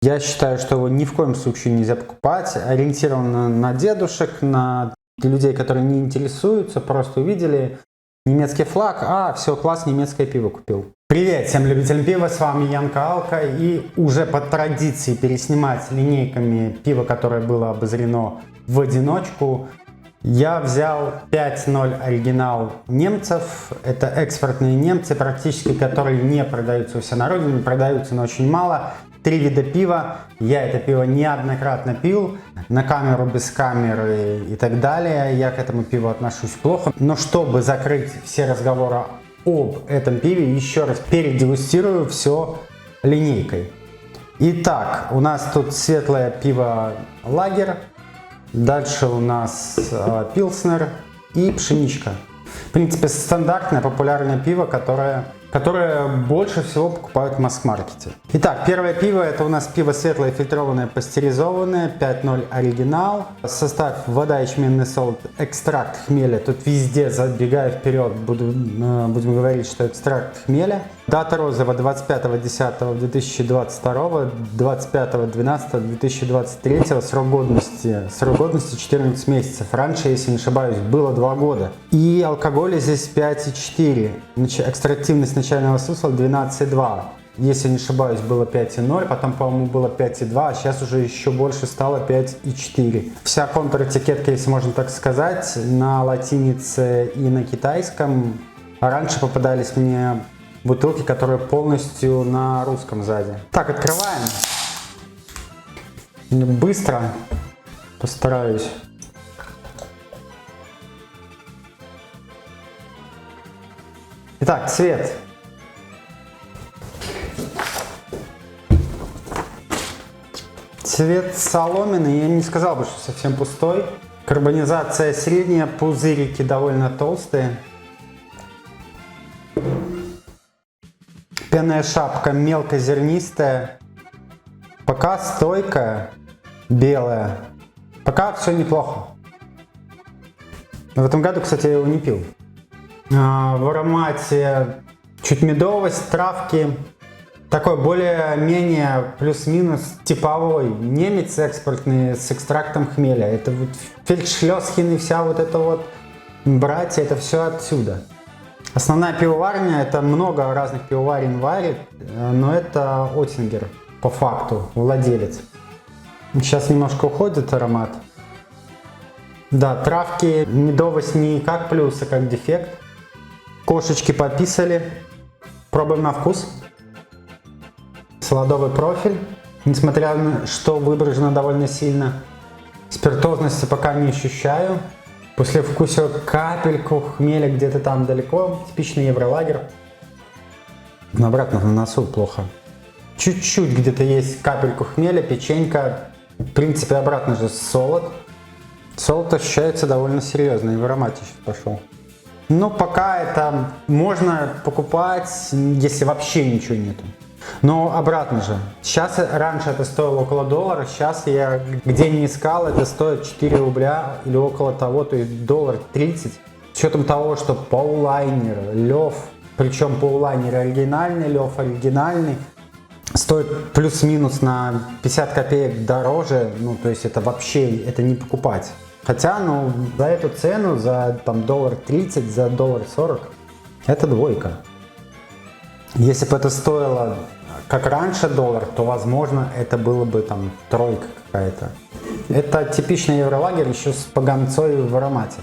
Я считаю, что его ни в коем случае нельзя покупать. Ориентировано на дедушек, на людей, которые не интересуются, просто увидели немецкий флаг, все, класс, немецкое пиво купил. Привет всем любителям пива, с вами Ян Каалка, и уже по традиции переснимать линейками пиво, которое было обозрено в одиночку, я взял 5.0 оригинал немцев. Это экспортные немцы, практически которые не продаются у себя на родине, продаются, но очень мало. 3 вида пива. Я это пиво неоднократно пил, на камеру, без камеры и так далее. Я к этому пиву отношусь плохо. Но чтобы закрыть все разговоры об этом пиве, еще раз передегустирую все линейкой. Итак, у нас тут светлое пиво лагер. Дальше у нас пилснер и пшеничка. В принципе, стандартное популярное пиво, которое больше всего покупают в масс-маркете. Итак, первое пиво, это у нас пиво светлое, фильтрованное, пастеризованное, 5.0 оригинал. Состав: вода, ячменный солод, экстракт хмеля. Тут везде, забегая вперед, будем говорить, что экстракт хмеля. Дата розыва 25.10.2022, 25.12.2023, срок годности 14 месяцев. Раньше, если не ошибаюсь, было 2 года. И алкоголя здесь 5,4. Экстрактивность начального сусла 12,2. Если не ошибаюсь, было 5,0, потом, по-моему, было 5,2, а сейчас уже еще больше стало 5,4. Вся контр-этикетка, если можно так сказать, на латинице и на китайском. А раньше попадались мне бутылки, которые полностью на русском сзади. Так, открываем. Быстро постараюсь. Итак, цвет. Цвет соломенный, я не сказал бы, что совсем пустой. Карбонизация средняя, пузырики довольно толстые. Пенная шапка мелкозернистая. Пока стойкая, белая. Пока все неплохо. В этом году, кстати, я его не пил. В аромате чуть медовость, травки. Такой более-менее плюс-минус типовой немец экспортный с экстрактом хмеля. Это вот фельдшлёсхен и вся вот это вот братья, это все отсюда. Основная пивоварня, это много разных пивоварен варит, но это Оттингер по факту, владелец. Сейчас немножко уходит аромат. Да, травки, медовость не как плюс, а как дефект. Кошечки пописали. Пробуем на вкус. Солодовый профиль, несмотря на что выражено довольно сильно. Спиртозности пока не ощущаю. Послевкусие капельку хмеля где-то там далеко. Типичный евролагер. Но обратно на носу плохо. Чуть-чуть где-то есть капельку хмеля, печенька. В принципе, обратно же солод. Солод ощущается довольно серьезно и в аромате сейчас пошел. Но пока это можно покупать, если вообще ничего нету. Но обратно же. Раньше это стоило около $1, сейчас я где не искал, это стоит 4 рубля или около того, то есть $1.30. С учетом того, что паулайнер, лёв, причем паулайнер оригинальный, лёв оригинальный, стоит плюс-минус на 50 копеек дороже, ну то есть это вообще, это не покупать. Хотя, ну, за эту цену, за там $1.30, за $1.40, это двойка. Если бы это стоило как раньше $1, то, возможно, это было бы там тройка какая-то. Это типичный евролагер еще с поганцой в аромате.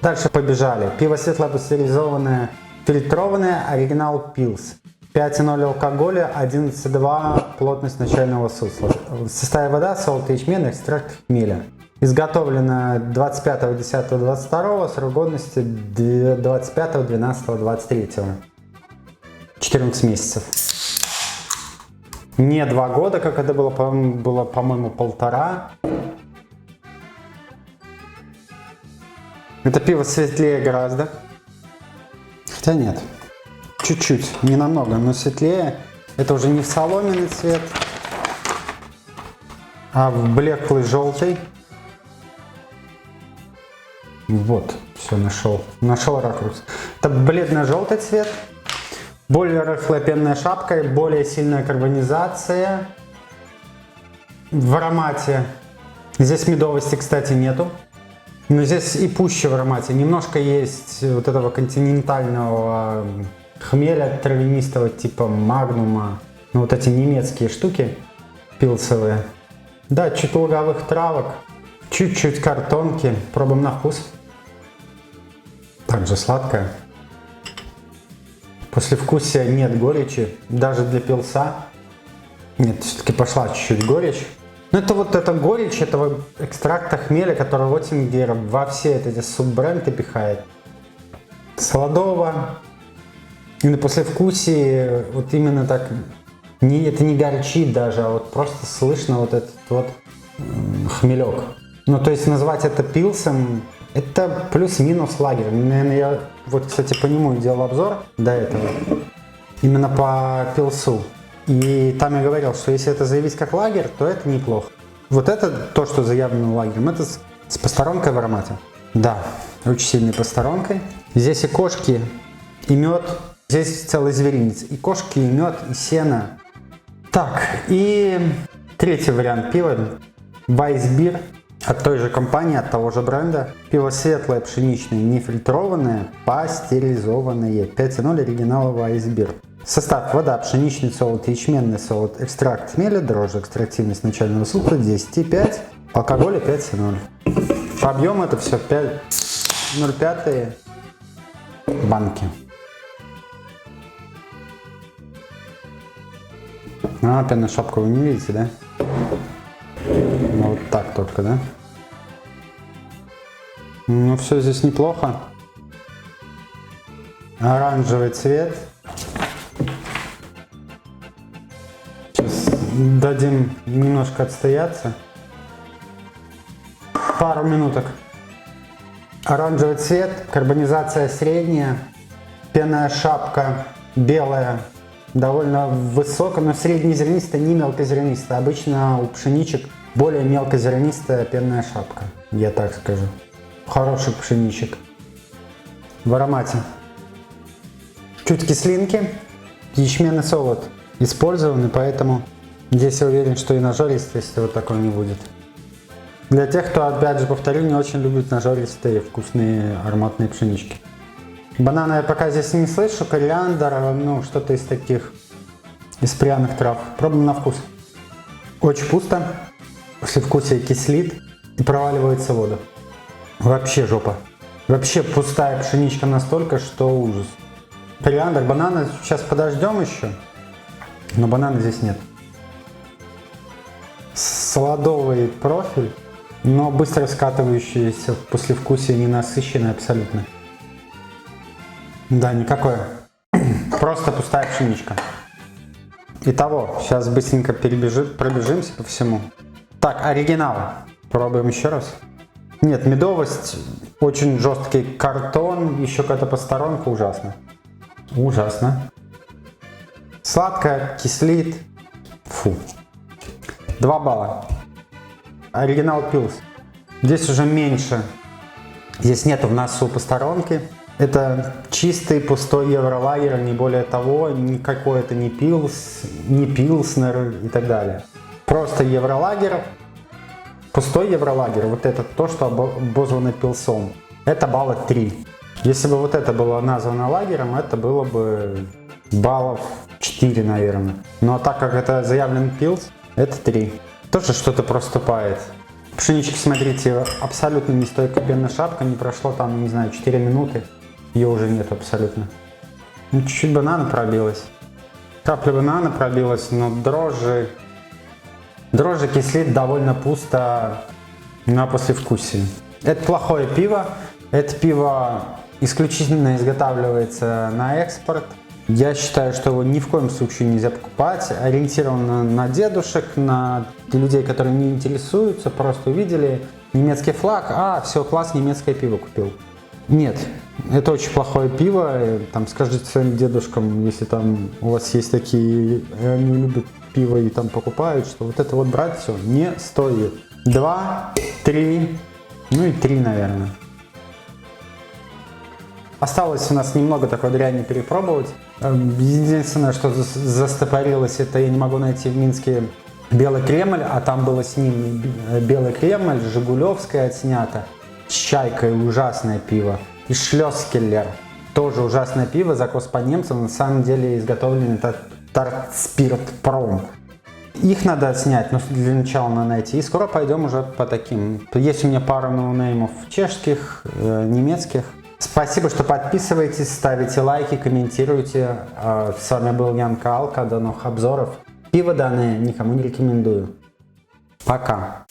Дальше побежали. Пиво светлое, пастеризованное, фильтрованное, оригинал Пилс. 5,0 алкоголя, 11,2 плотность начального сусла. В составе вода, солод, ячмень, экстракт хмеля. Изготовлено 25.10.22, срок годности 25.12.23. 14 месяцев. Не 2 года, как это было, по-моему, 1,5. Это пиво светлее гораздо. Хотя нет. Чуть-чуть, не намного, но светлее. Это уже не в соломенный цвет, а в блеклый желтый. Вот, все, нашел ракурс. Это бледно-желтый цвет. Более рыхлая пенная шапка, более сильная карбонизация. в аромате. Здесь медовости, кстати, нету. Но здесь и пуще в аромате. Немножко есть вот этого континентального хмеля травянистого типа магнума. Ну, вот эти немецкие штуки пилсовые. Да, чуть луговых травок. Чуть-чуть картонки. Пробуем на вкус. Также сладкое. Послевкусия нет горечи. Даже для пилса. Нет, все-таки пошла чуть-чуть горечь. Но это вот эта горечь этого экстракта хмеля, который Оттингер во все эти суббренды пихает. Солодово. И на послевкусии вот именно так, это не горчит даже, а вот просто слышно вот этот вот хмелек. Ну то есть назвать это пилсом, это плюс-минус лагерь. Наверное, я вот, кстати, по нему делал обзор до этого. Именно по пилсу. И там я говорил, что если это заявить как лагерь, то это неплохо. Вот это то, что заявлено лагерем, это с посторонкой в аромате. Да, очень сильной посторонкой. Здесь и кошки, и мед. Здесь целый зверинец. И кошки, и мед, и сено. Так, и третий вариант пива. Weissbier. От той же компании, от того же бренда. Пиво светлое, пшеничное, нефильтрованное, пастеризованное. 5.0 оригинала Weissbier. Состав: вода, пшеничный солод, ячменный солод, экстракт хмеля, дрожжи, экстрактивность начального сутра 10,5, алкоголя 5,0. По объему это все 0,5 банки. Пенную шапку вы не видите, да? Ну, вот так только, да? Ну, все здесь неплохо. Оранжевый цвет. Сейчас дадим немножко отстояться. Пару минуток. Оранжевый цвет, карбонизация средняя, пенная шапка белая, довольно высокая, но среднезернистая, не мелкозернистая. Обычно у пшеничек более мелкозернистая пенная шапка, я так скажу. Хороших пшеничек. В аромате чуть кислинки, ячменный солод использованы, поэтому здесь я уверен, что и нажористости вот такой не будет. Для тех, кто, опять же, повторю, не очень любит нажористые вкусные ароматные пшенички. Банана я пока здесь не слышу, кориандр, ну что-то из таких, из пряных трав. Пробуем на вкус. Очень пусто, послевкусие кислит и проваливается в воду. Вообще жопа. Вообще пустая пшеничка настолько, что ужас. Кориандр, бананы сейчас подождем еще, но банана здесь нет. Солодовый профиль, но быстро скатывающийся в послевкусие, ненасыщенный абсолютно. Да, никакое. Просто пустая пшеничка. Итого, сейчас быстренько пробежимся по всему. Так, оригинал. Пробуем еще раз. Нет, медовость, очень жесткий картон, еще какая-то посторонка, ужасно. Ужасно. Сладкое, кислит. Фу. 2 балла. Оригинал пилс. Здесь уже меньше. Здесь нету в носу посторонки. Это чистый пустой евролагер, не более того. Никакой это не пилс, не пилснер и так далее. Просто евролагер. Пустой евролагер. Вот это то, что обозвано пилсом. Это балла 3. Если бы вот это было названо лагерем, это было бы баллов 4, наверное. Ну а так как это заявлен пилс, это 3. Тоже что-то проступает. Пшенички, смотрите, абсолютно не стойкая пенная шапка. Не прошло там, не знаю, 4 минуты. Ее уже нет абсолютно. Ну, чуть-чуть банана пробилась. Капля банана пробилась, но дрожжи кислит довольно пусто на послевкусии. Это плохое пиво. Это пиво исключительно изготавливается на экспорт. Я считаю, что его ни в коем случае нельзя покупать. Ориентировано на дедушек, на людей, которые не интересуются, просто увидели немецкий флаг, все, класс, немецкое пиво купил. Нет, это очень плохое пиво. Там скажите своим дедушкам, если там у вас есть такие, они любят пиво и там покупают, что вот это вот брать все не стоит. 2, 3, ну и 3, наверное. Осталось у нас немного такой дряни перепробовать. Единственное, что застопорилось, это я не могу найти в Минске Белый Кремль, а там было с ним Белый Кремль, Жигулевская отснято, с Чайкой ужасное пиво. И Шлёскеллер, тоже ужасное пиво, закос по немцам, на самом деле изготовлен это Тартспиртпром. Их надо отснять, но для начала надо найти. И скоро пойдем уже по таким. Есть у меня пара ноунеймов чешских, немецких. Спасибо, что подписываетесь, ставите лайки, комментируете. С вами был Ян Калка, до новых обзоров. Пиво данное никому не рекомендую. Пока.